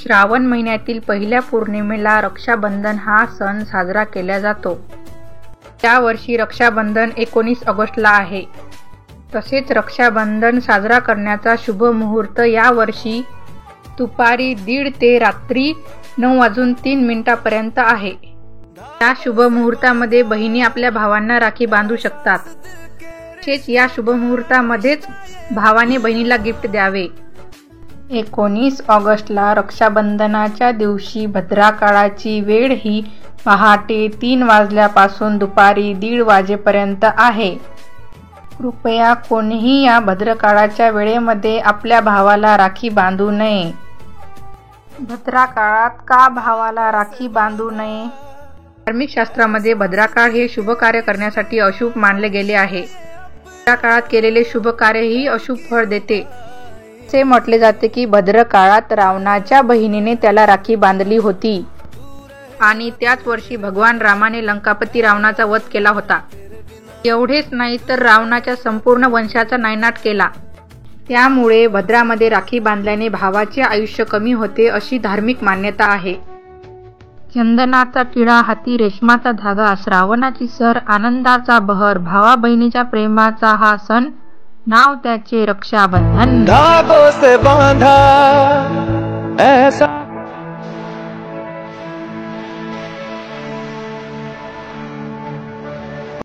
श्रावण महिन्यातील पहिल्या पौर्णिमेला रक्षाबंधन हा सण साजरा केला जातो। या वर्षी रक्षाबंधन 19 ऑगस्टला आहे। तसेच रक्षाबंधन साजरा करण्याचा शुभ मुहूर्त या वर्षी दुपारी 1:30 ते रात्री 9:03 पर्यंत आहे। या शुभ मुहूर्तामध्ये बहिणी आपल्या भावांना राखी बांधू शकतात। तसेच या शुभ मुहूर्तामध्येच भावाने बहिणीला गिफ्ट द्यावे। 19 ऑगस्टला रक्षाबंधनाच्या दिवशी भद्राकाळाची वेळ ही पहाटे 3 वाजल्यापासून दुपारी 1:30 वाजेपर्यंत आहे। कृपया कोणीही या भद्रकाळाच्या वेळेमध्ये आपल्या भावाला राखी बांधू नये। भद्राकाळात का भावाला राखी बांधू नये? धार्मिक शास्त्रामध्ये भद्राकाळ हे शुभ कार्य करण्यासाठी अशुभ मानले गेले आहे। भद्राकाळात केलेले शुभ कार्यही अशुभ फळ देते। असे म्हटले जाते की भद्रकाळात रावणाच्या बहिणीने त्याला राखी बांधली होती आणि त्याच वर्षी भगवान रामाने लंकापती रावणाचा वध केला होता। एवढेच नाही तर रावणाच्या संपूर्ण वंशाचा नायनाट केला। त्यामुळे भद्रामध्ये राखी बांधल्याने भावाचे आयुष्य कमी होते अशी धार्मिक मान्यता आहे। चंदनाचा टिळा हाती रेशमाचा धागा, श्रावणाची सर आनंदाचा बहर, भावा बहिणीच्या प्रेमाचा हा सण, नाव त्याचे रक्षाबंधन। धागों से बांधा ऐसा